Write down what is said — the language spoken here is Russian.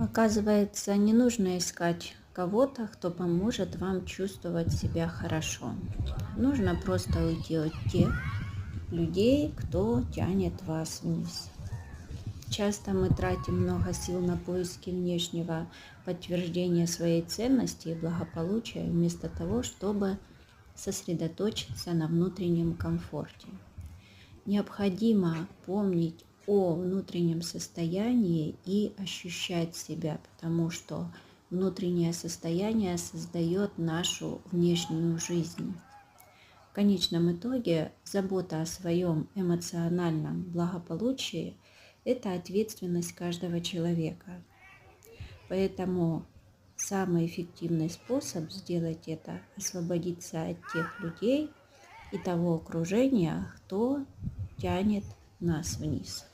Оказывается, не нужно искать кого-то, кто поможет вам чувствовать себя хорошо. Нужно просто уйти от тех людей, кто тянет вас вниз. Часто мы тратим много сил на поиски внешнего подтверждения своей ценности и благополучия, вместо того, чтобы сосредоточиться на внутреннем комфорте. Необходимо помнить о внутреннем состоянии и ощущать себя, потому что внутреннее состояние создает нашу внешнюю жизнь. В конечном итоге забота о своем эмоциональном благополучии – это ответственность каждого человека. Поэтому самый эффективный способ сделать это – освободиться от тех людей и того окружения, кто тянет нас вниз.